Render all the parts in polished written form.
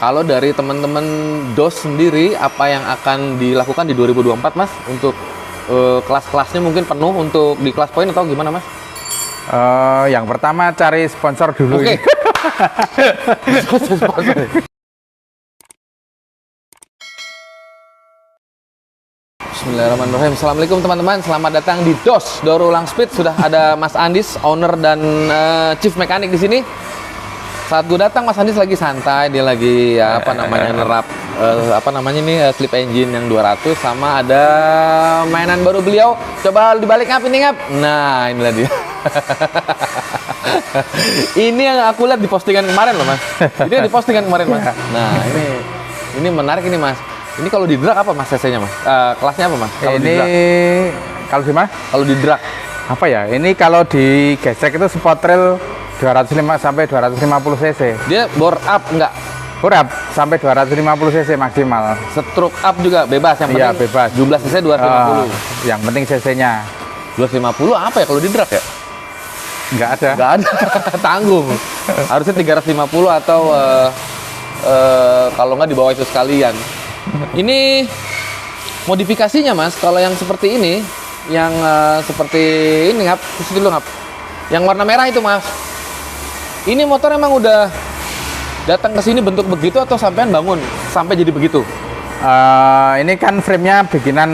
Kalau dari teman-teman DOS sendiri, apa yang akan dilakukan di 2024, Mas? Untuk kelas-kelasnya mungkin penuh untuk di kelas poin atau gimana, Mas? Yang pertama cari sponsor dulu. Oke. Bismillahirrahmanirrahim. Assalamualaikum teman-teman. Selamat datang di DOS Daur Ulang Speed. Sudah ada Mas Andis, owner dan chief mekanik di sini. Saat gue datang, Mas Andis lagi santai. Dia lagi nerap slip engine yang 200 sama ada mainan baru beliau. Coba dibalik ngap ini ngap. Nah, inilah dia. Ini yang aku lihat di postingan kemarin loh, Mas. Ini yang di postingan kemarin, Mas. Nah, ini menarik ini, Mas. Ini kalau di drag apa, Mas, cc-nya, Mas? Kelasnya apa, Mas? Kalau ini kalau di mana? Kalau di drag apa ya? Ini kalau di gesek itu sport trail 205 sampai 250 cc. dia bore up enggak? Bore up sampai 250 cc maksimal. Stroke up juga bebas, yang penting Iya, bebas. jumlah cc 250. Yang penting cc-nya 250 apa ya kalau di drag ya? nggak ada. Nggak ada. Tanggung. Harusnya 350 atau kalau nggak di bawah itu sekalian. Ini modifikasinya, Mas, kalau yang seperti ini, yang seperti ini ngap, situ dulu ngap. Yang warna merah itu, Mas. Ini motor emang udah datang ke sini bentuk begitu atau sampean bangun sampai jadi begitu? Ini kan frame-nya bikinan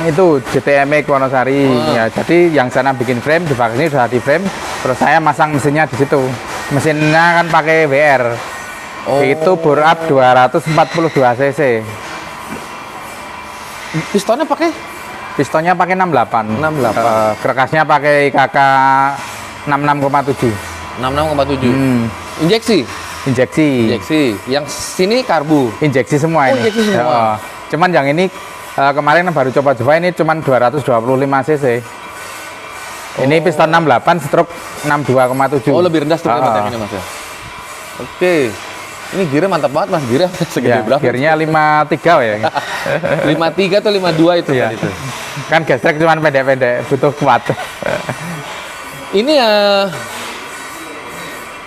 itu JTMX Wonosari. Ya, jadi yang sana bikin frame, di sini sudah di frame. Terus saya masang mesinnya di situ. Mesinnya kan pakai WR. Itu bore up 242 cc. Pistonnya pakai? Pistonnya pakai 68. 68. Kerekasnya pakai KK 66,7. 66,7. Injeksi? Injeksi. Yang sini karbu? Injeksi semua ini. Injeksi semua. Cuman yang ini kemarin baru coba-coba ini cuman 225 cc. Ini piston 68 stroke 62,7. Oh, lebih rendah stroke yang ini, Mas ya. Oke. Ini gearnya mantap banget, Mas. Gearnya segede Ya, berapa? gearnya 53 ya. 53 atau 52 itu Iya. kan itu. Kan gesrek cuman pendek-pendek, butuh kuat. Ini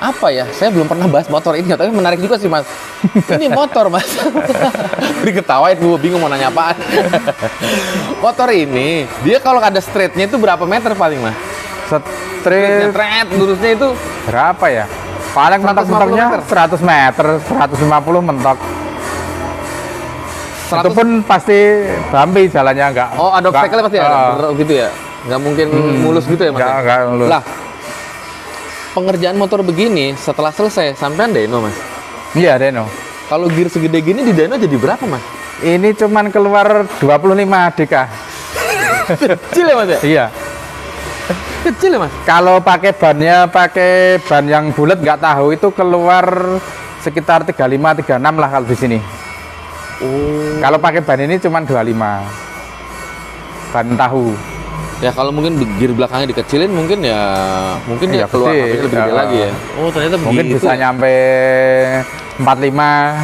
apa ya? Saya belum pernah bahas motor ini, tapi menarik juga sih, Mas. Ini motor, Mas. Diketawain, gue bingung mau nanya apaan. Motor ini, dia kalau ada straightnya itu berapa meter paling, Mas? Straight lurusnya itu berapa ya? Paling 150 mentok-mentoknya meter. 100 meter, 150 mentok. 100. Itu pun pasti bumpy jalannya enggak. Oh, ada obstacle pasti ada gitu ya? Nggak mungkin mulus gitu ya, Mas? Enggak mulus. Lah, pengerjaan motor begini setelah selesai sampean dyno, Mas. Iya, dyno. Kalau gear segede gini di dyno jadi berapa, Mas? Ini cuman keluar 25 DK. Kecil ya, Mas ya? Iya. Kecil ya, Mas? Kalau pakai ban yang bulat nggak tahu itu keluar sekitar 35 36 lah kalau di sini. Oh. Kalau pakai ban ini cuman 25. Ban tahu. Ya kalau mungkin gear belakangnya dikecilin mungkin ya Iya, keluar gede. HP-nya lebih gede Ya. lagi ya. Oh, ternyata Mungkin begitu. bisa nyampe 45.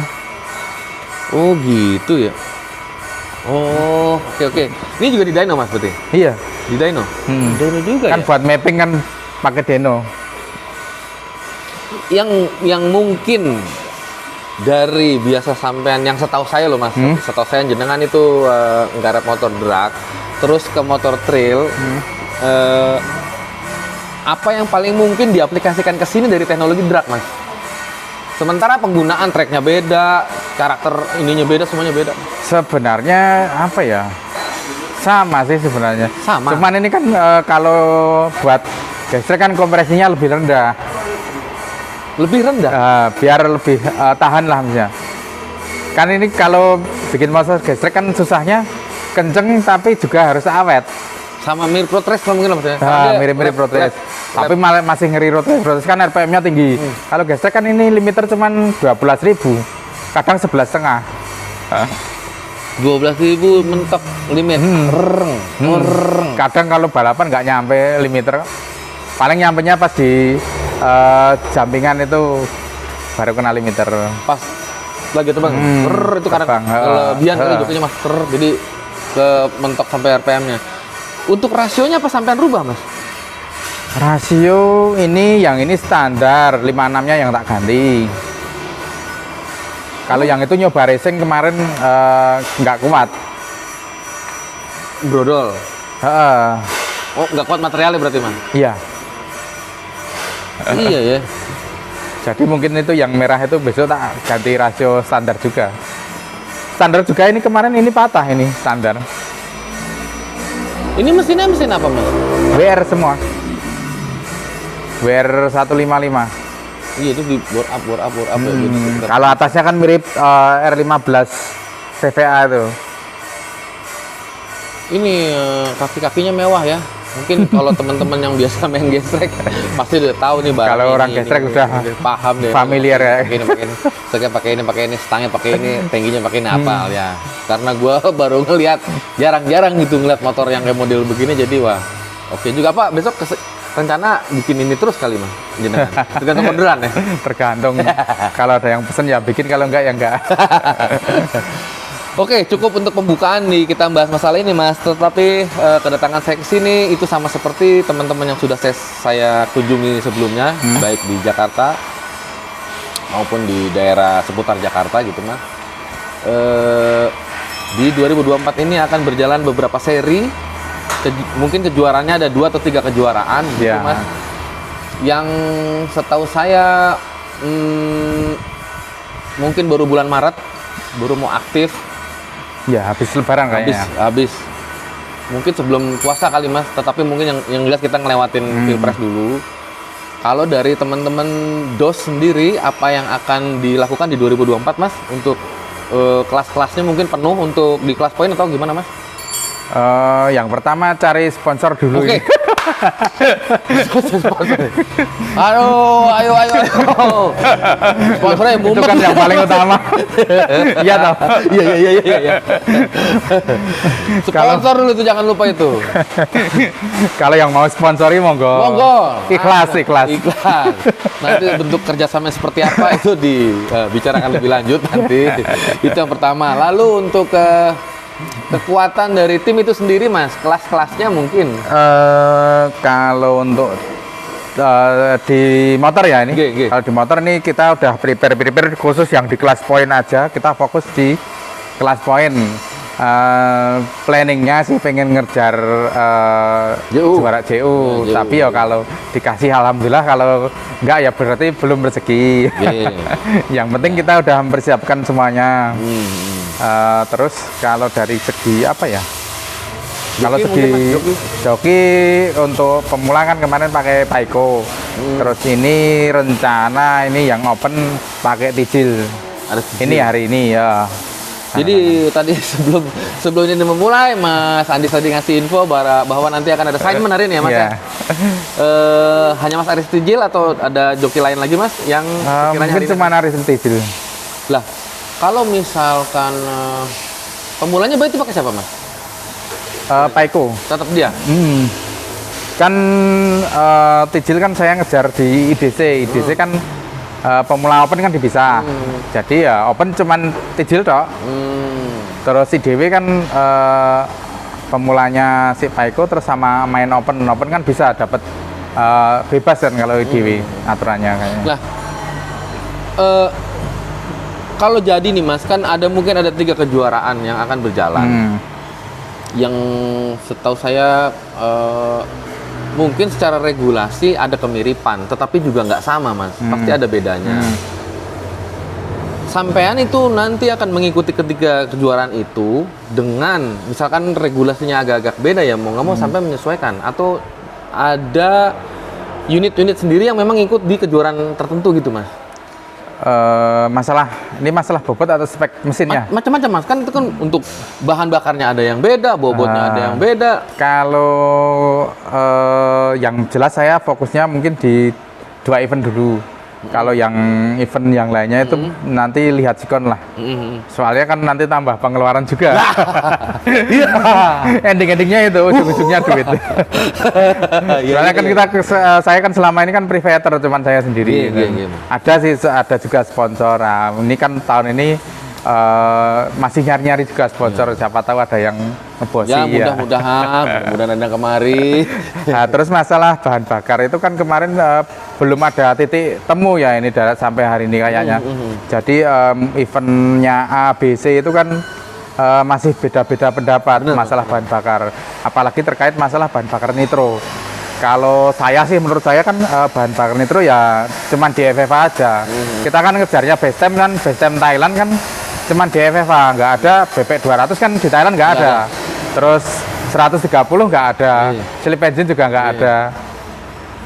Oh, gitu ya. Oh, oke. Ini juga di dyno, Mas, berarti? Iya. Di dyno? Dyno juga Kan ya? buat mapping kan pakai dyno. Yang mungkin dari biasa sampean yang setahu saya loh, Mas. Setahu saya jenengan itu nggarap motor drag terus ke motor trail. Apa yang paling mungkin diaplikasikan ke sini dari teknologi drag, Mas? Sementara penggunaan tracknya beda, karakter ininya beda, semuanya beda. Sebenarnya apa ya? Sama sih sebenarnya. Sama. Cuman ini kan kalau buat gesrek kan kompresinya lebih rendah. Lebih rendah. Biar lebih tahan lah misalnya. Kan ini kalau bikin motor gesrek kan susahnya kenceng tapi juga harus awet. Sama mirip road race mungkin lah, Mas ya. Mirip-mirip road race. Tapi malah masih ngeri road race. Road race kan RPM-nya tinggi. Kalau gesrek kan ini limiter cuman 12.000. Kadang 11,5. 12.000 mentok limit. Kadang kalau balapan nggak nyampe limiter. Paling nyampenya pas di jampingan itu baru kena limiter. Pas lagi terbang. Itu karena terbang. kelebihan kali jokinya, Mas. Jadi ke mentok sampai RPM-nya. Untuk rasionya apa sampean rubah, Mas? Rasio ini yang ini standar 56-nya yang tak ganti. Kalau yang itu nyoba racing kemarin nggak kuat. Brodol. Heeh. Oh, nggak kuat materialnya berarti, Mas? Iya. Iya ya. Jadi mungkin itu yang merah itu besok tak ganti rasio standar juga. Standar juga ini kemarin ini patah ini standar. Ini mesinnya mesin apa, Mas? WR semua. WR 155. Iya, itu di bore up ya, gitu. Kalau atasnya kan mirip R15 CVA itu. Ini kaki-kakinya mewah ya. Mungkin kalau teman-teman yang biasa main gestrek pasti udah tahu nih barang. Kalau ini, orang gestrek udah paham deh. familiar ya. Pakai ini, stangnya pakai ini, tangkinya pakai ini apa ya. Karena gua baru ngelihat jarang-jarang gitu ngeliat motor yang kayak model begini, jadi wah. Oke juga Pak, besok rencana bikin ini terus kali Mas. Tergantung orderan ya. Tergantung. Kalau ada yang pesen ya bikin, kalau enggak ya enggak. Oke, cukup untuk pembukaan nih kita bahas masalah ini Mas. Tetapi kedatangan saya ke sini itu sama seperti teman-teman yang sudah saya kunjungi sebelumnya, baik di Jakarta maupun di daerah seputar Jakarta gitu Mas. Di 2024 ini akan berjalan beberapa seri. Mungkin kejuaraannya ada 2 atau 3 kejuaraan gitu Mas. Yang setahu saya mungkin baru bulan Maret baru mau aktif. Ya, habis lebaran kayaknya. Habis. Mungkin sebelum puasa kali Mas, tetapi mungkin yang jelas kita ngelewatin Pilpres dulu. Kalau dari teman-teman DOS sendiri, apa yang akan dilakukan di 2024 Mas? Untuk kelas-kelasnya mungkin penuh untuk di kelas poin atau gimana Mas? Yang pertama cari sponsor dulu. Oke. Aduh, ayo. Sponsornya Itu kan yang paling utama. Iya toh? Iya. Sponsor dulu itu, jangan lupa itu. Kalau yang mau sponsori monggo. Ikhlas. Nanti bentuk kerjasama seperti apa itu dibicarakan lebih lanjut nanti. Itu yang pertama. Lalu untuk kekuatan dari tim itu sendiri Mas, kelas-kelasnya mungkin? Kalau untuk di motor ya ini, kalau di motor ini kita udah prepare khusus yang di kelas poin aja. Kita fokus di kelas poin. Planningnya sih pengen ngejar juara JU, tapi ya kalau dikasih alhamdulillah, kalau enggak ya berarti belum rezeki. Yang penting kita udah mempersiapkan semuanya. Terus kalau dari segi apa ya? Kalau segi joki untuk pemula kan kemarin pakai Paiko. Terus ini rencana ini yang open pakai Tijil. Ini hari ini ya. Jadi tadi sebelum ini memulai Mas Andi tadi ngasih info bahwa nanti akan ada assignment hari ini ya Mas ya. Hanya Mas Aris Tijil atau ada joki lain lagi Mas yang mungkin cuma Aris Tijil. Lah, kalau misalkan pemulanya berarti pakai siapa Mas? Paiko. Tetap dia? Kan Tijil kan saya ngejar di IDC. IDC kan pemula open kan dipisah. Jadi ya open cuman Tijil toh. Terus IDW kan pemulanya si Paiko, terus sama main open kan bisa dapat bebas kan kalau IDW aturannya kayaknya. Nah, kalau jadi nih Mas, kan mungkin ada 3 kejuaraan yang akan berjalan. Yang setahu saya mungkin secara regulasi ada kemiripan, tetapi juga nggak sama Mas. Pasti ada bedanya. Sampean itu nanti akan mengikuti ketiga kejuaraan itu dengan misalkan regulasinya agak-agak beda ya, mau nggak mau sampai menyesuaikan, atau ada unit-unit sendiri yang memang ikut di kejuaraan tertentu gitu Mas? Masalah bobot atau spek mesinnya? Macam-macam Mas, kan itu kan untuk bahan bakarnya ada yang beda, bobotnya ada yang beda. Kalau yang jelas saya fokusnya mungkin di 2 event dulu. Kalau yang event yang lainnya itu nanti lihat sikon lah. Soalnya kan nanti tambah pengeluaran juga. Ending-endingnya itu ujung-ujungnya duit. Soalnya kan saya kan selama ini kan privater, cuman saya sendiri. Ada juga sponsor. Nah, ini kan tahun ini masih nyari-nyari juga sponsor, siapa tahu ada yang ngebosi Ya mudah-mudahan ada kemari. Nah, terus masalah bahan bakar itu kan kemarin belum ada titik temu ya ini sampai hari ini kayaknya. Jadi eventnya A, B, C itu kan masih beda-beda pendapat masalah bahan bakar. Apalagi terkait masalah bahan bakar nitro. Kalau saya sih, menurut saya kan bahan bakar nitro ya cuman di FFA aja. Kita kan ngejarnya base time Thailand kan cuman di FFA, nggak ada BP 200 kan di Thailand nggak ada. Terus 130 nggak ada, slip engine juga nggak ada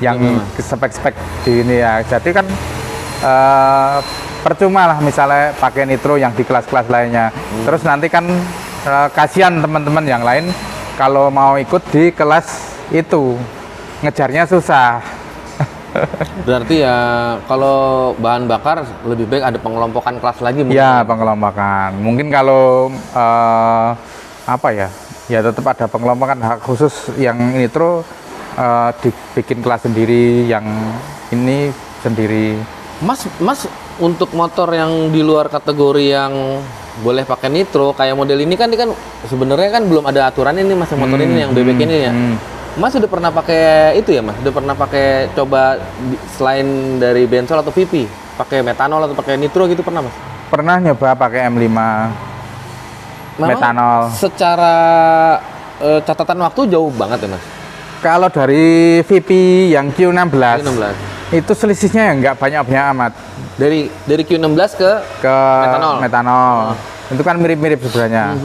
yang spek-spek di ini ya. Jadi kan percuma lah misalnya pakai nitro yang di kelas-kelas lainnya. Terus nanti kan kasihan teman-teman yang lain kalau mau ikut di kelas itu, ngejarnya susah. Berarti ya kalau bahan bakar lebih baik ada pengelompokan kelas lagi mungkin. Ya, pengelompokan. Mungkin kalau apa ya? Ya tetap ada pengelompokan khusus yang nitro dibikin kelas sendiri, yang ini sendiri. Mas untuk motor yang di luar kategori yang boleh pakai nitro kayak model ini kan sebenarnya kan belum ada aturan ini Mas, motor ini yang bebek ini ya. Mas sudah pernah pakai itu ya Mas? Sudah pernah pakai coba selain dari bensol atau VP, pakai metanol atau pakai nitro gitu pernah Mas? Pernah nyoba pakai M5 metanol. Secara catatan waktu jauh banget ya Mas? Kalau dari VP yang Q16, itu selisihnya ya nggak banyak-banyak amat. Dari Q16 ke metanol. Itu kan mirip-mirip sebenarnya.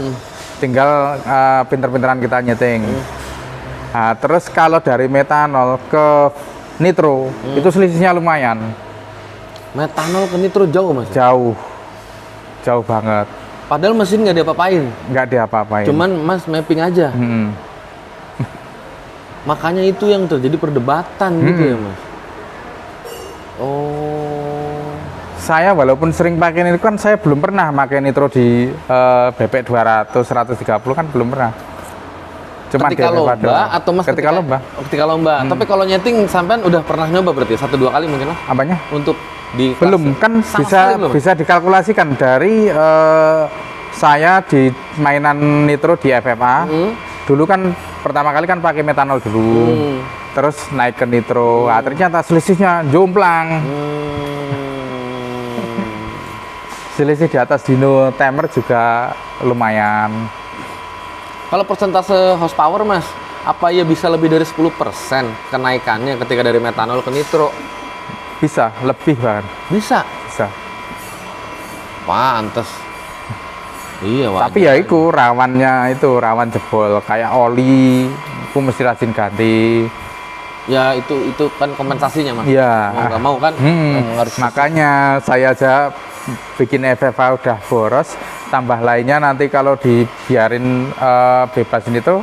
Tinggal pinter-pinteran kita nyeting. Nah, terus kalau dari metanol ke nitro, itu selisihnya lumayan. Metanol ke nitro jauh Mas? Jauh banget. Padahal mesin nggak diapa-apain? Nggak diapa-apain. Cuman Mas mapping aja? Makanya itu yang terjadi perdebatan gitu ya Mas? Oh. Saya walaupun sering pakai nitro kan saya belum pernah pakai nitro di BP 200, 130 kan belum pernah. Cuma ketika lomba atau Mas ketika lomba? Ketika lomba. Tapi kalau nyeting sampean udah pernah nyoba berarti 1-2 kali mungkin lah? Apanya? Untuk di kelas belum kan bisa dikalkulasikan dari saya di mainan nitro di FFA. Dulu kan pertama kali kan pakai metanol dulu. Terus naik ke nitro. Nah, ternyata selisihnya jomplang. Selisih di atas dyno timer juga lumayan. Kalau persentase horsepower Mas, apa ya bisa lebih dari 10% kenaikannya ketika dari metanol ke nitro? Bisa, lebih bahkan. Bisa? Bisa. Pantes. Iya, wajar. Tapi ya itu rawan jebol. Kayak oli, itu mesti rajin ganti. Ya itu kan kompensasinya Mas. Iya. Mau nggak mau kan? Harus. Makanya saya aja bikin FFA udah boros, tambah lainnya nanti kalau dibiarin bebasin itu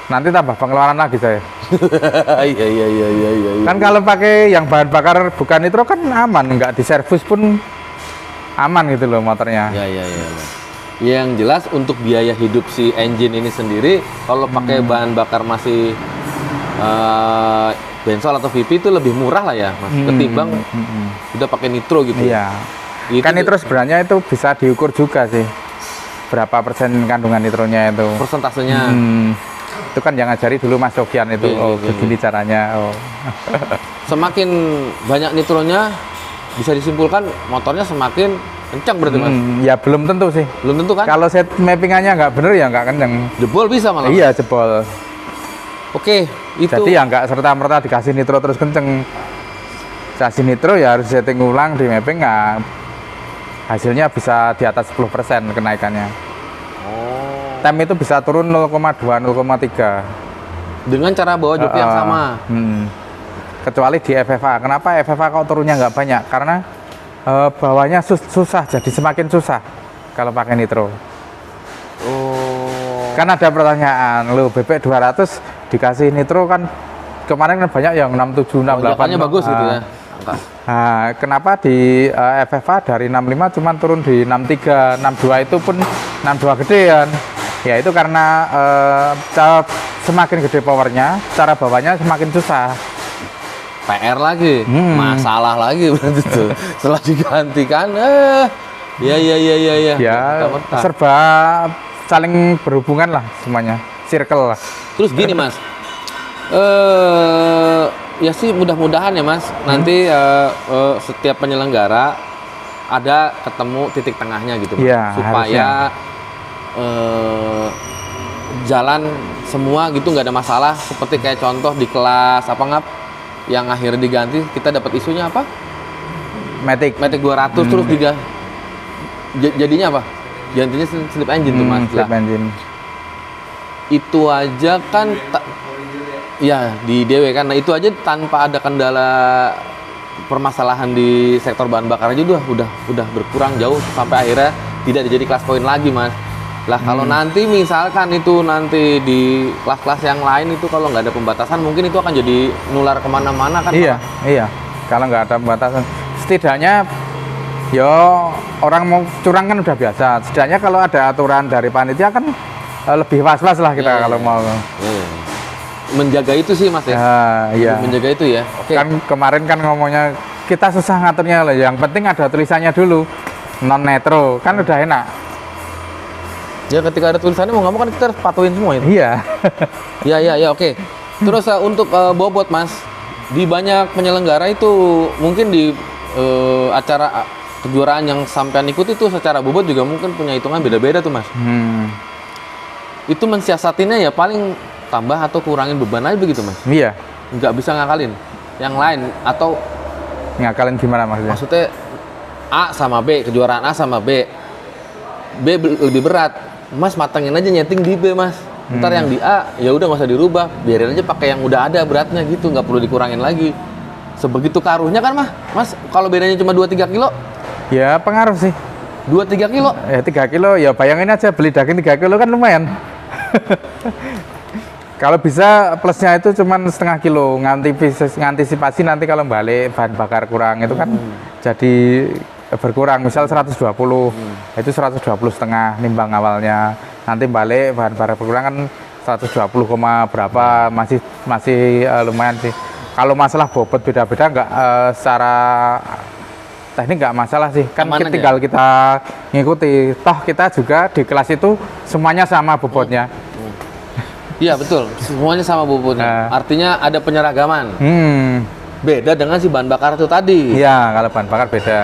nanti tambah pengeluaran lagi saya. Iya. Kan kalau pakai yang bahan bakar bukan nitro kan aman, nggak diservis pun aman gitu loh motornya. Iya. Yang jelas untuk biaya hidup si engine ini sendiri kalau pakai bahan bakar masih bensol atau VP itu lebih murah lah ya Mas, ketimbang udah pakai nitro gitu. Iya. Itu kan nitro sebenarnya itu bisa diukur juga sih. Berapa persen kandungan nitronya itu? Persentasenya. Itu kan yang ngajari dulu Mas Sofian itu. Begini caranya. Semakin banyak nitronya bisa disimpulkan motornya semakin kencang berarti Mas? Ya belum tentu sih. Belum tentu kan? Kalau set mappingannya nggak bener ya nggak kencang. Jebol bisa malah? Iya jebol. Oke, itu. Jadi ya nggak serta-merta dikasih nitro terus kenceng. Kasih nitro ya harus setting ulang di mapping, nggak. Hasilnya bisa di atas 10% kenaikannya. Tem itu bisa turun 0,2, 0,3. Dengan cara bawa joki yang sama? Kecuali di FFA. Kenapa FFA kok turunnya nggak banyak? Karena bawahnya susah, jadi semakin susah kalau pakai nitro. Kan ada pertanyaan, lo BP 200 dikasih nitro kan kemarin kan banyak yang 67, 68. Bagus gitu ya? Nah, kenapa di FFA dari 65 cuma turun di 63, 62 itu pun 62 gedean. Ya itu karena semakin gede powernya, cara bawahnya semakin susah. PR lagi, masalah lagi berarti tuh. Setelah digantikan, Iya. Ya, Mentah-mentah. serba saling berhubungan lah semuanya, circle lah. Terus gini Mas, ya sih mudah-mudahan ya Mas, nanti setiap penyelenggara ada ketemu titik tengahnya gitu Mas, Iya, supaya jalan semua gitu nggak ada masalah. Seperti kayak contoh di kelas apa ngap yang akhirnya diganti, kita dapat isunya apa? Matic. Matic 200 terus jadinya apa? Gantinya slip engine tuh Mas. Slip Lah, engine. itu aja kan ya di DW kan. Nah, itu aja tanpa ada kendala permasalahan di sektor bahan bakar aja udah berkurang jauh sampai akhirnya tidak jadi kelas poin lagi Mas. Lah kalau nanti misalkan itu nanti di kelas-kelas yang lain itu kalau nggak ada pembatasan mungkin itu akan jadi nular kemana-mana kan. Iya, iya. Kalau nggak ada pembatasan, setidaknya yo orang mau curang kan udah biasa. Setidaknya kalau ada aturan dari panitia kan lebih was-was lah kita kalau mau. Iya. Menjaga itu sih Mas ya. Iya. Menjaga itu ya. Oke. Kan kemarin kan ngomongnya kita susah ngaturnya loh. Yang penting ada tulisannya dulu, non netro kan udah enak. Ya ketika ada tulisannya mau nggak mau kan kita harus patuhin semua itu. Iya. Ya, oke. Terus untuk bobot Mas, di banyak penyelenggara itu mungkin di acara kejuaraan yang sampean ikuti itu secara bobot juga mungkin punya hitungan beda-beda tuh Mas. Itu mensiasatinya ya paling tambah atau kurangin beban aja begitu Mas. Iya. Nggak bisa ngakalin yang lain atau Ngakalin gimana maksudnya? maksudnya A sama B, kejuaraan A sama B. B lebih berat. Mas matangin aja nyeting di B Mas. Ntar yang di A ya udah nggak usah dirubah, biarin aja pakai yang udah ada beratnya gitu, nggak perlu dikurangin lagi. Sebegitu karuhnya kan Mas, kalau bedanya cuma 2-3 kilo, Ya pengaruh sih. 2-3 kilo. Ya 3 kilo, ya bayangin aja beli daging 3 kilo kan lumayan. Kalau bisa plusnya itu cuma setengah kilo, ngantisipasi nanti kalau balik bahan bakar kurang itu kan jadi berkurang. Misal 120, itu 120 setengah nimbang awalnya. Nanti balik bahan bakar berkurang kan 120, berapa masih lumayan sih. Kalau masalah bobot beda-beda nggak secara teknik nggak masalah sih. Kan Aman tinggal kita ngikuti. Toh kita juga di kelas itu semuanya sama bobotnya. Iya betul, semuanya sama bobotnya. Artinya ada penyeragaman. Beda dengan si bahan bakar itu tadi. Iya, kalau bahan bakar beda.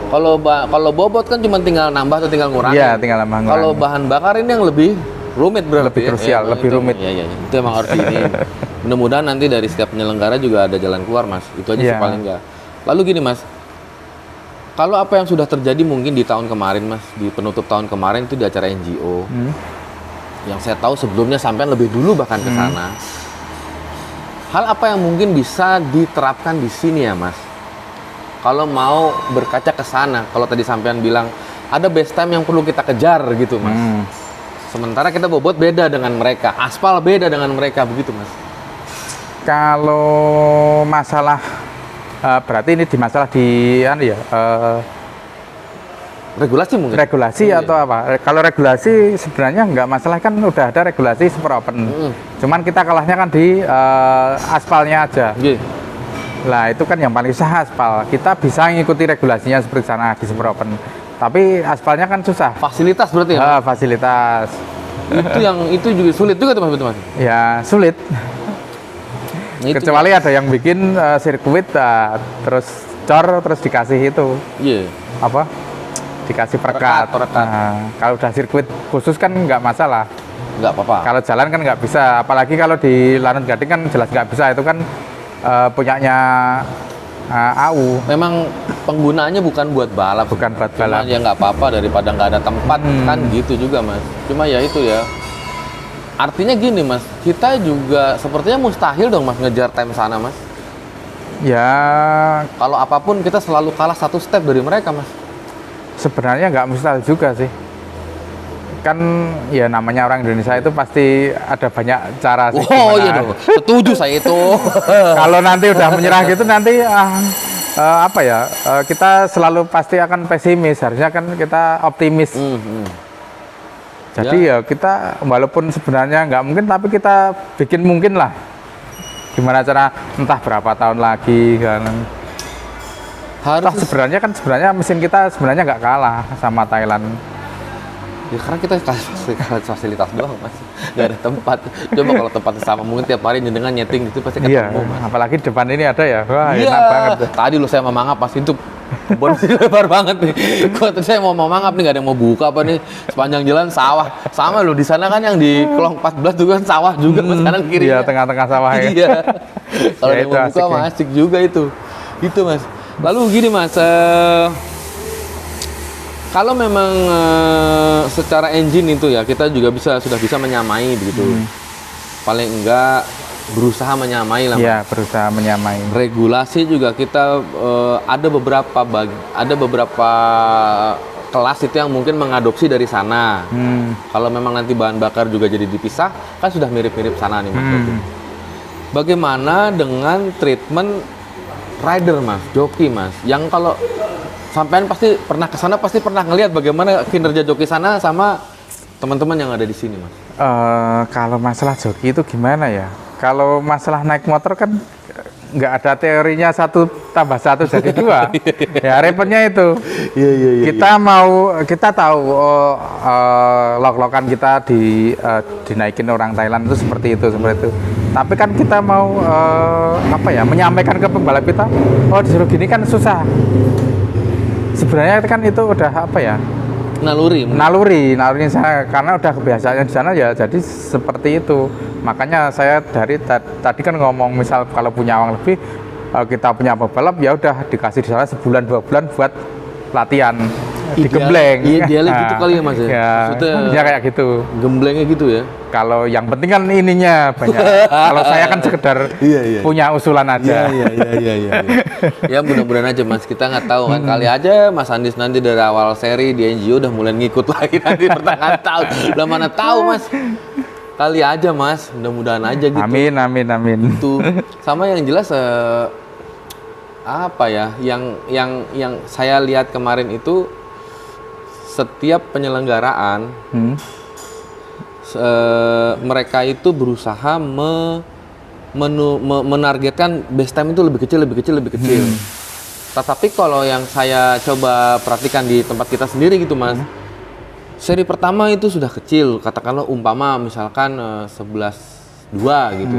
Kalau bobot kan cuma tinggal nambah atau tinggal ngurangin. Iya, tinggal nambah. Kalau bahan bakar ini yang lebih rumit berarti. Lebih krusial, lebih itu, rumit. Iya. Itu emang harus ini. Mudah-mudahan nanti dari setiap penyelenggara juga ada jalan keluar Mas. Itu aja sih paling enggak. Lalu gini Mas, kalau apa yang sudah terjadi mungkin di tahun kemarin Mas, di penutup tahun kemarin itu di acara NGO. Yang saya tahu sebelumnya sampai lebih dulu bahkan ke sana. Hal apa yang mungkin bisa diterapkan di sini ya Mas? Kalau mau berkaca ke sana, kalau tadi sampean bilang ada base time yang perlu kita kejar gitu Mas. Sementara kita bobot beda dengan mereka, aspal beda dengan mereka begitu Mas. Kalau masalah berarti ini di masalah di Regulasi mungkin? regulasi atau apa? Kalau regulasi sebenarnya nggak masalah, kan udah ada regulasi super open. Cuman kita kalahnya kan di aspalnya aja. Lah itu kan yang paling susah aspal. Kita bisa ngikuti regulasinya seperti sana di super open. Tapi aspalnya kan susah. Fasilitas berarti ya? Fasilitas. itu juga sulit juga tuh Mas. Ya sulit. Kecuali ada yang bikin sirkuit terus cor terus dikasih itu. Apa? Dikasih perekat. Nah, kalau udah sirkuit khusus kan nggak masalah. Nggak apa-apa. Kalau jalan kan nggak bisa. Apalagi kalau di Lanut Gading kan jelas nggak bisa. Itu kan punyanya AU. Memang penggunaannya bukan buat balap. Bukan buat balap. Ya nggak apa-apa daripada nggak ada tempat kan gitu juga Mas. Cuma ya itu ya. Artinya gini Mas, kita juga sepertinya mustahil dong Mas ngejar time sana Mas. Ya. Kalau apapun kita selalu kalah satu step dari mereka Mas. Sebenarnya nggak mustahil juga sih. Kan ya namanya orang Indonesia itu pasti ada banyak cara sih. Oh iya dong, setuju saya itu. Kalau nanti udah menyerah gitu nanti kita selalu pasti akan pesimis. Harusnya kan kita optimis. Jadi ya kita walaupun sebenarnya nggak mungkin, tapi kita bikin mungkin lah. Gimana cara, entah berapa tahun lagi kan. Harus Sebenarnya mesin kita sebenarnya nggak kalah sama Thailand. ya karena kita kasih fasilitas doang mas, nggak ada tempat. Coba kalau tempatnya sama, mungkin tiap hari dengan nyeting itu pasti Iya, ketemu mas. apalagi depan ini ada ya, wah Iya, enak banget. tadi lu saya mau mangap pas itu kebun lebar banget nih. Kok saya mau mangap nih, nggak ada yang mau buka apa nih, sepanjang jalan sawah. Sama lu di sana kan yang di Kelong 14 juga kan sawah juga mas, kanan kiri. Iya, tengah-tengah sawah ya. Iya. Kalau Ya, yang itu mau buka mah asik juga itu. Itu mas. Lalu gini mas, kalau memang secara engine itu ya kita juga sudah bisa menyamai begitu. Paling enggak berusaha menyamai lah. Iya, berusaha menyamai. Regulasi juga kita ada beberapa kelas itu yang mungkin mengadopsi dari sana. Kalau memang nanti bahan bakar juga jadi dipisah, kan sudah mirip-mirip sana nih mas. Bagaimana dengan treatment rider mas, joki mas, yang kalau sampean pasti pernah kesana, pasti pernah ngelihat bagaimana kinerja joki sana sama teman-teman yang ada di sini mas. Kalau masalah joki itu gimana ya? Kalau masalah naik motor kan nggak ada teorinya 1+1 jadi 2. Ya repotnya itu. Iya. Kita tahu lok-lokan kita dinaikin orang Thailand itu seperti itu. Tapi kan kita mau menyampaikan ke pembalap kita, disuruh gini kan susah. Sebenarnya kan itu udah naluri saya, karena udah kebiasaan di sana ya, jadi seperti itu. Makanya saya dari tadi kan ngomong, misal kalau punya uang lebih, kita punya pembalap ya udah dikasih di sana sebulan 2 bulan buat latihan digembleng. Idealnya gitu kali ya mas ya. Ya kayak gitu. Gemblengnya gitu ya. Kalau yang penting kan ininya banyak. Kalau saya kan sekedar punya usulan aja. Iya. Ya mudah-mudahan aja mas, kita nggak tahu kan, kali aja Mas Andis nanti dari awal seri di NGO udah mulai ngikut lagi nanti pertengahan tahun. Udah mana tahu mas. Kali aja mas, mudah-mudahan aja gitu. Amin. Itu sama yang jelas yang saya lihat kemarin itu, setiap penyelenggaraan mereka itu berusaha menargetkan base time itu lebih kecil. Tetapi kalau yang saya coba perhatikan di tempat kita sendiri gitu mas, seri pertama itu sudah kecil, katakanlah umpama misalkan 11-2 gitu.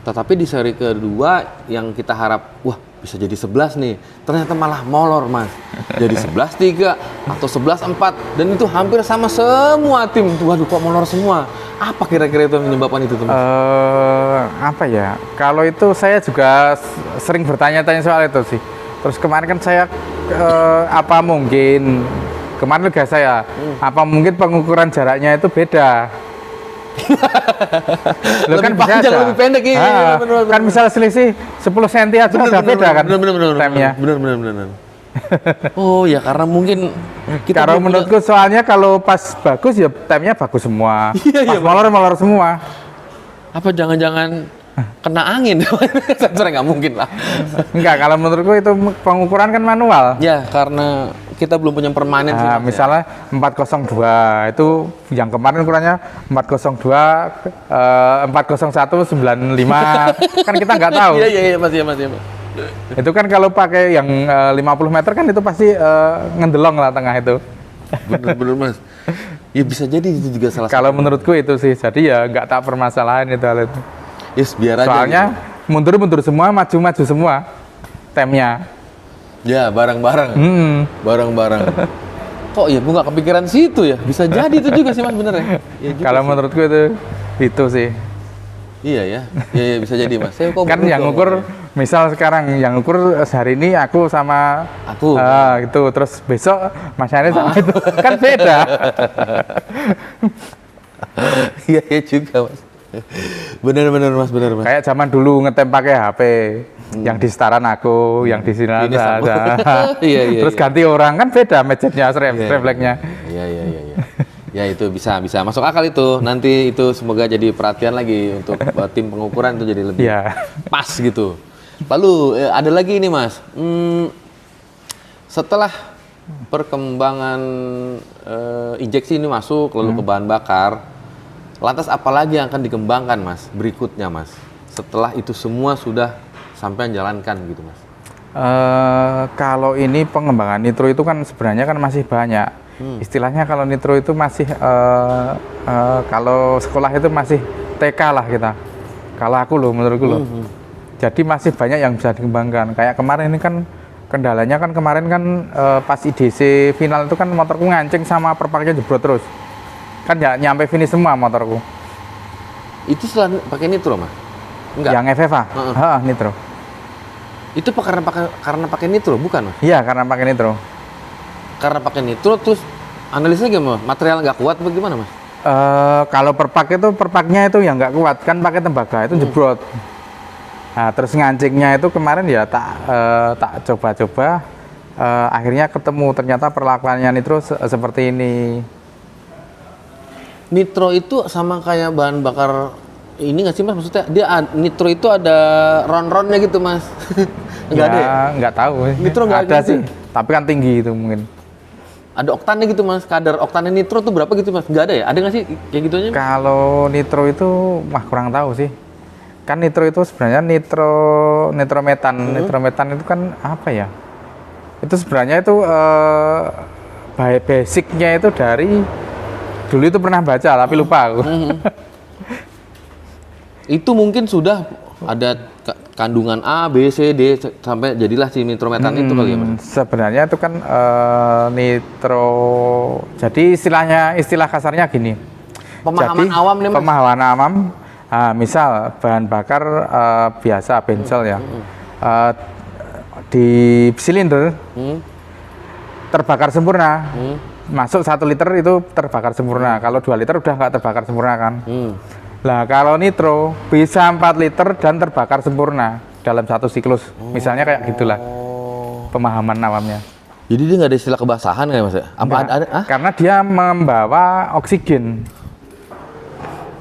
Tetapi di seri kedua yang kita harap, wah bisa jadi 11 nih, ternyata malah molor mas, jadi 11-3 atau 11-4, dan itu hampir sama semua tim. Waduh kok molor semua, apa kira-kira itu yang menyebabkan itu teman? Kalau itu saya juga sering bertanya-tanya soal itu sih. Terus kemarin kan saya apa mungkin pengukuran jaraknya itu beda. Lo kan lebih panjang, lebih pendek iya. Kan misal selisih 10 cm aja udah beda kan time-nya. Bener. Oh ya karena mungkin kita menurutku soalnya kalau pas bagus ya time-nya bagus semua. Pas molor semua. Apa jangan-jangan kena angin? Sebenarnya nggak mungkin lah. Enggak, kalau menurutku itu pengukuran kan manual. Ya karena kita belum punya permanen sih. Misalnya 402 itu yang kemarin ukurannya 402 401 95 kan kita nggak tahu. Iya mas. Itu kan kalau pakai yang 50 meter kan itu pasti ngendelong lah tengah itu. Bener mas. Ya bisa jadi itu juga salah satu. Kalau menurutku itu sih, jadi ya nggak tak permasalahan itu hal itu. Yes, biar aja. Soalnya gitu. mundur semua, maju semua temnya. Ya, bareng-bareng. Kok ya, gua nggak kepikiran situ ya? Bisa jadi itu juga sih mas, bener ya? Kalau menurutku itu sih. Iya ya, bisa jadi mas. Saya kok kan yang ukur, misal sekarang yang ukur sehari ini aku sama aku. Gitu, terus besok Mas Yani sama itu kan beda. Iya juga mas. Bener mas. Kayak zaman dulu ngetem pakai HP. Yang di setaran aku, yang di sini ada. Terus ganti orang kan beda mejanya, refleksnya. Iya. Ya itu bisa masuk akal itu. Nanti itu semoga jadi perhatian lagi untuk tim pengukuran itu jadi lebih pas gitu. Lalu ada lagi ini mas. Setelah perkembangan injeksi ini masuk lalu ke bahan bakar, lantas apa lagi yang akan dikembangkan mas berikutnya mas? Setelah itu semua sudah sampai jalankan gitu mas. Kalau ini pengembangan nitro itu kan sebenarnya kan masih banyak. Istilahnya kalau nitro itu masih kalau sekolah itu masih TK lah kita. Kalau aku loh, menurutku loh. Jadi masih banyak yang bisa dikembangkan. Kayak kemarin ini kan kendalanya kan kemarin kan pas IDC final itu kan motorku ngancing sama perpaknya jebrot terus. Kan ya nyampe finish semua motorku. Itu setelah pakai nitro, Mas? Enggak. Yang FFA? Nitro. Itu karena pakai nitro, bukan, Mas? Iya, karena pakai nitro. Karena pakai nitro terus analisanya gimana? Material nggak kuat bagaimana, Mas? Kalau perpaknya itu yang nggak kuat kan pakai tembaga itu jebrot. Nah, terus ngancingnya itu kemarin ya tak coba-coba, akhirnya ketemu ternyata perlakuannya nitro seperti ini. Nitro itu sama kayak bahan bakar ini nggak sih, Mas? Maksudnya dia nitro itu ada ron-ronnya gitu, Mas? Nggak ada ya? Nggak tahu. Nitro nggak ada gitu sih, tapi kan tinggi itu mungkin. Ada oktannya gitu, Mas? Kadar oktannya nitro tuh berapa gitu, Mas? Nggak ada ya? Ada nggak sih kayak gitunya? Kalau nitro itu kurang tahu sih. Kan nitro itu sebenarnya nitrometan. Nitrometan itu kan apa ya? Itu sebenarnya itu basicnya itu dari dulu itu pernah baca tapi lupa aku. Itu mungkin sudah ada kandungan A, B, C, D sampai jadilah si nitrometan itu kali ya, Mas? Sebenarnya itu kan nitro. Jadi istilah kasarnya gini. Pemahaman awam nih, Mas. Pemahaman awam. Misal bahan bakar biasa bensel ya, di silinder terbakar sempurna, masuk 1 liter itu terbakar sempurna. Kalau 2 liter udah nggak terbakar sempurna kan. Lah kalau nitro bisa 4 liter dan terbakar sempurna dalam 1 siklus. Misalnya kayak gitulah pemahaman awamnya. Jadi dia nggak ada istilah kebasahan kayak, Mas? Karena dia membawa oksigen.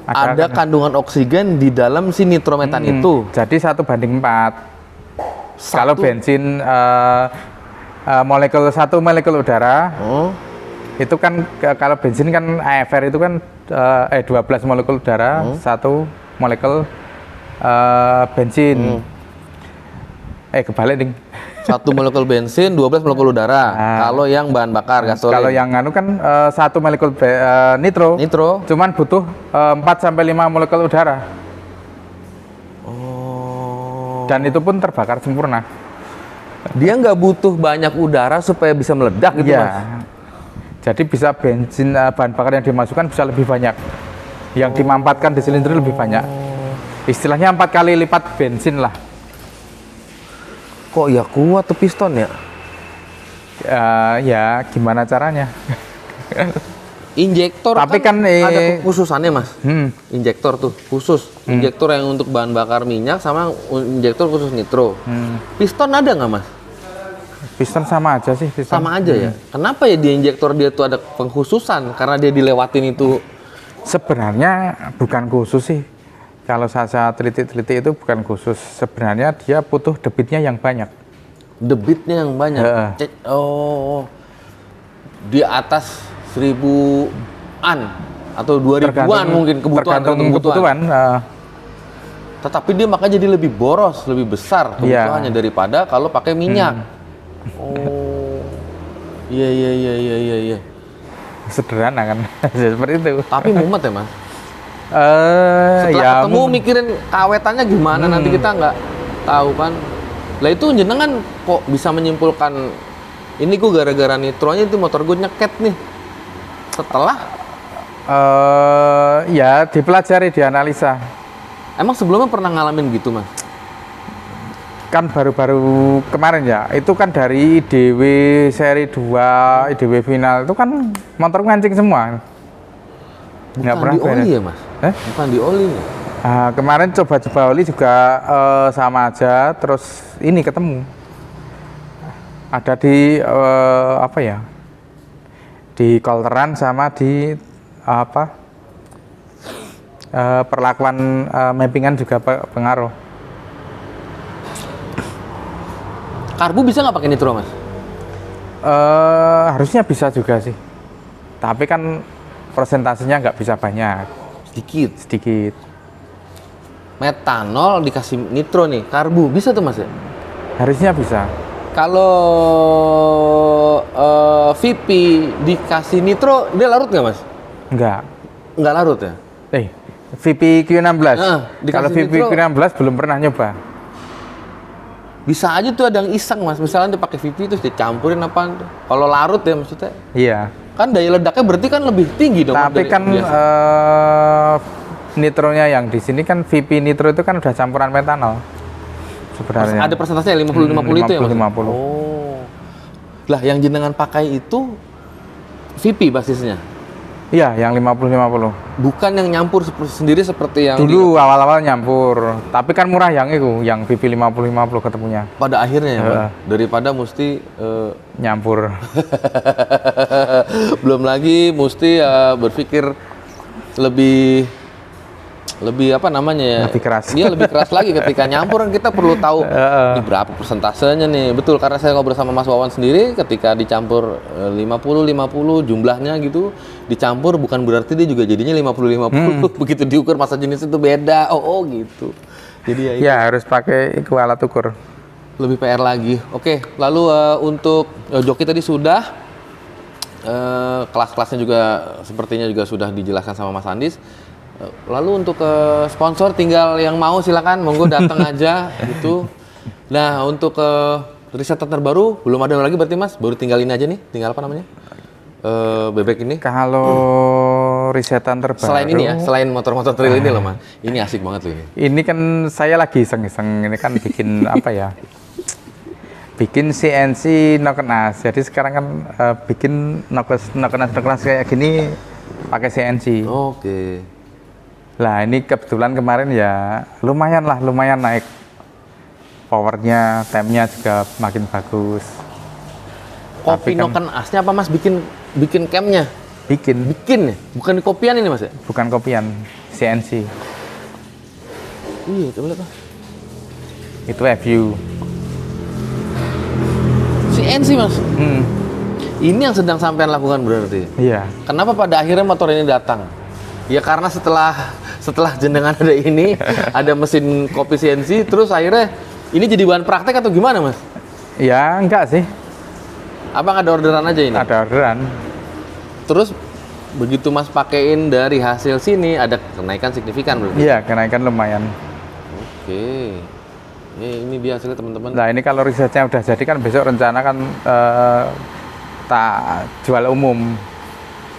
Ada kandungan oksigen di dalam si nitrometan itu. Jadi 1:4. Kalau bensin satu molekul udara, itu kan kalau bensin kan AFR itu kan 12 molekul udara, 1 molekul bensin. Kebalik ding. 1 molekul bensin, 12 molekul udara. Kalau yang bahan bakar gasolin. Kalau yang kan 1 molekul nitro, cuman butuh 4-5 molekul udara. Dan itu pun terbakar sempurna. Dia nggak butuh banyak udara supaya bisa meledak gitu, Mas? Jadi bisa bensin bahan bakar yang dimasukkan bisa lebih banyak. Yang dimampatkan di silinder lebih banyak. Istilahnya 4 kali lipat bensin lah. Kok ya kuat tuh piston ya? Ya gimana caranya? Injektor tapi kan ada kekhususannya, Mas. Injektor tuh khusus. Injektor yang untuk bahan bakar minyak sama injektor khusus nitro. Piston ada nggak, Mas? Piston sama aja sih. Sama aja ya? Kenapa ya di injektor dia tuh ada pengkhususan? Karena dia dilewatin itu? Sebenarnya bukan khusus sih. Kalau saya teliti itu bukan khusus. Sebenarnya dia butuh debitnya yang banyak. Debitnya yang banyak? Di atas 1000-an atau 2000-an mungkin tergantung kebutuhan. Tetapi dia makanya jadi lebih boros, lebih besar kebutuhannya daripada kalau pakai minyak. Iya. Sederhana kan, seperti itu. Tapi mumet ya, Mas? Setelah ketemu mikirin kawetannya gimana, nanti kita nggak tahu kan. Lah itu jenengan kok bisa menyimpulkan ini gue gara-gara nitronya itu motor gue nyeket nih. Setelah ya dipelajari, dianalisa. Emang sebelumnya pernah ngalamin gitu, Mas? Kan baru-baru kemarin ya, itu kan dari IDW seri 2, IDW final itu kan motor ngancing semua. Bukan pernah di oli ya, Mas? Bukan di oli ya? Kemarin coba-coba oli juga sama aja, terus ini ketemu. Ada di di kolteran sama di perlakuan mappingan juga pengaruh. Karbu bisa nggak pakai nitro, Mas? Harusnya bisa juga sih, tapi kan persentasenya nggak bisa banyak. Sedikit. Metanol dikasih nitro nih, karbu bisa tuh, Mas ya? Harusnya bisa. Kalau VP dikasih nitro, dia larut nggak mas? Enggak. Nggak larut ya? VP Q16. Dikasih Kalau VP nitro- Q16 belum pernah nyoba. Bisa aja tuh ada yang iseng mas, misalnya dia pakai VP terus dicampurin apa? Kalau larut ya maksudnya, Iya. kan daya ledaknya berarti kan lebih tinggi dong. Tapi dari kan biasa. nitronya yang di sini kan VP nitro itu kan udah campuran metanol. Sebenarnya. Ada persentasenya 50-50 itu ya mas? 50-50. Oh. Lah yang jenengan pakai itu VP basisnya? Iya, yang 50-50. Bukan yang nyampur sendiri seperti yang Dulu awal-awal nyampur, tapi kan murah yang itu, yang VP 50-50 ketemunya. pada akhirnya ya, Bang? Daripada mesti Nyampur. belum lagi mesti berpikir lebih apa namanya ya? Lebih keras. Iya, lebih keras lagi ketika nyampur kan kita perlu tahu ini berapa persentasenya nih. Betul, karena saya ngobrol sama Mas Wawan sendiri ketika dicampur 50-50 jumlahnya gitu, dicampur bukan berarti dia juga jadinya 50-50. Begitu diukur masa jenis itu beda. Oh gitu. Jadi ya itu Ya harus pakai itu alat ukur. lebih PR lagi. Oke, lalu untuk joki tadi sudah kelas-kelasnya juga sepertinya juga sudah dijelaskan sama Mas Andis. Lalu untuk sponsor tinggal yang mau silakan monggo datang aja gitu. Nah, untuk riset terbaru belum ada lagi berarti Mas, baru tinggal ini aja nih, tinggal apa namanya? Bebek ini. Kalau risetan terbaru. Selain ini ya, selain motor-motor trail ini loh Mas. Ini asik banget loh ini. Ini kan saya lagi iseng-iseng ini kan bikin apa ya? Bikin CNC nokenas. Jadi sekarang kan bikin nokenas kayak gini pakai CNC. Oke. Lah ini kebetulan kemarin ya lumayan naik powernya, time-nya juga makin bagus. Kopi Tapi kan- noken asnya apa Mas bikin camnya? Bikin, Bikin ya? Bukan di kopian ini Mas ya? bukan kopian, CNC. Iya, coba lihat Mas. Itu FU. CNC Mas. Hmm, Ini yang sedang sampean lakukan berarti. iya. Kenapa pada akhirnya motor ini datang? Ya karena setelah jenengan ada ini, ada mesin kopi CNC, terus akhirnya ini jadi bahan praktek atau gimana Mas? Ya enggak sih, Abang ada orderan aja ini? ada orderan. Terus begitu Mas pakein dari hasil sini, ada kenaikan signifikan berarti? Iya, kenaikan lumayan. Oke. Ini dia hasilnya teman-teman. Nah ini kalau risetnya udah jadi kan besok rencana kan tak jual umum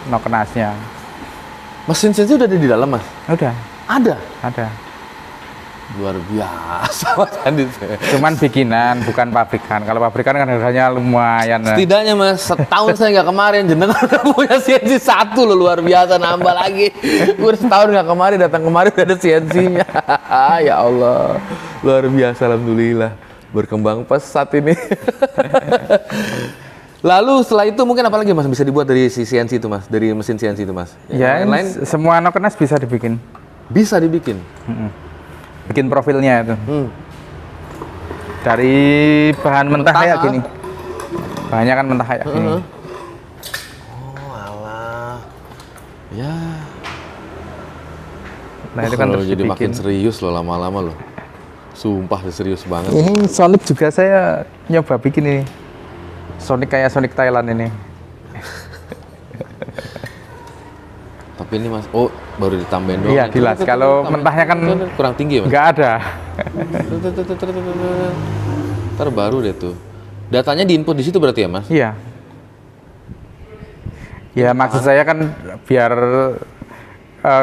nokenasnya. Mesin CNC udah ada di dalam Mas? Udah, Ada? ada. Luar biasa Mas Andis. Cuman bikinan, bukan pabrikan. Kalau pabrikan kan harganya lumayan. Setidaknya Mas, setahun saya nggak kemarin, jenengan udah punya CNC satu loh, luar biasa, nambah lagi. Gue udah setahun nggak kemarin, datang kemarin udah ada CNC-nya. Ya Allah, luar biasa, alhamdulillah. Berkembang pesat ini. Lalu setelah itu mungkin apa lagi Mas bisa dibuat dari si CNC itu Mas, dari mesin CNC itu Mas? Ya, Yang lain semua nokenas bisa dibikin. bisa dibikin. Bikin profilnya itu. Dari bahan mentah Mentah, kayak gini. Bahannya kan mentah kayak gini. Oh alah, ya. Nah itu kan terus jadi dibikin. makin serius loh lama-lama loh. Sumpah serius banget. Ini Sonic juga saya nyoba bikin ini. Sonic kayak Sonic Thailand ini. Tapi ini Mas, oh baru ditambahin doang. Iya, jelas. Kalau mentahnya kan kurang tinggi ya Mas. nggak ada. Ntar baru deh tuh. Datanya diinput di situ berarti ya Mas? Iya. Ya maksud saya kan biar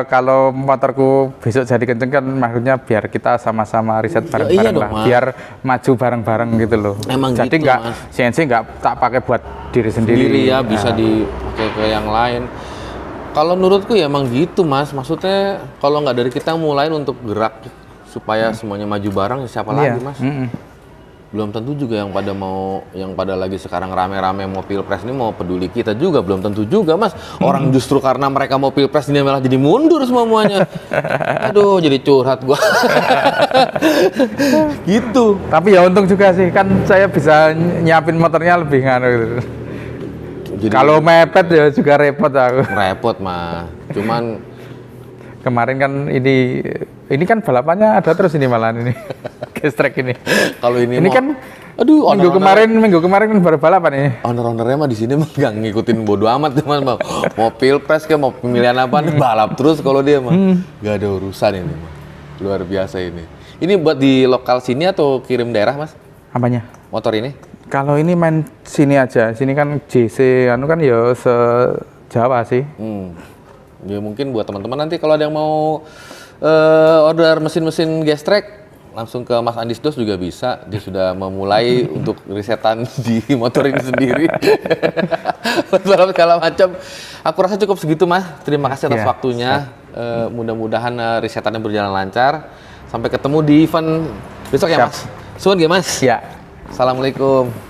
kalau motorku besok jadi kenceng kan maksudnya biar kita sama-sama riset bareng-bareng iya dong, lah. Mas. Biar maju bareng-bareng gitu loh. Emang jadi gitu, nggak Mas. CNC nggak tak pakai buat diri sendiri. Sendiri ya, bisa Nah, dipakai ke yang lain. Kalau menurutku ya emang gitu Mas. Maksudnya kalau nggak dari kita mulai untuk gerak supaya semuanya maju bareng, ya siapa iya. lagi Mas? Mm-mm. Belum tentu juga yang pada lagi sekarang rame-rame mau pilpres ini mau peduli kita juga, belum tentu juga Mas. Orang justru karena mereka mau pilpres ini malah jadi mundur semuanya. Aduh, jadi curhat gua. Gitu. Tapi ya untung juga sih kan saya bisa nyiapin motornya lebih nganu gitu. Jadi Kalau mepet ya juga repot aku. repot mah. Cuman Kemarin kan ini kan balapannya ada terus ini malahan ini. Gestrek ini. Kalau ini Ini mau- kan aduh, minggu kemarin kan baru balapan ini. owner-ownernya mah di sini mah nggak ngikutin bodo amat teman mau pilpres ke mau pemilihan apa nih balap terus kalau dia mah nggak ada urusan ini mah. Luar biasa ini. Ini buat di lokal sini atau kirim daerah mas Apanya? motor ini? Kalau ini main sini aja. Sini kan JC anu kan ya se-Jawa sih. Ya mungkin buat teman-teman nanti kalau ada yang mau order mesin-mesin gestrek langsung ke Mas Andis Dos juga bisa. Dia sudah memulai untuk risetan di motor ini sendiri. Buat segala macam. Aku rasa cukup segitu Mas. Terima kasih atas Iya, waktunya. Mudah-mudahan risetannya berjalan lancar. Sampai ketemu di event besok ya Siap. Mas. Suun ya Mas. Ya. Assalamualaikum.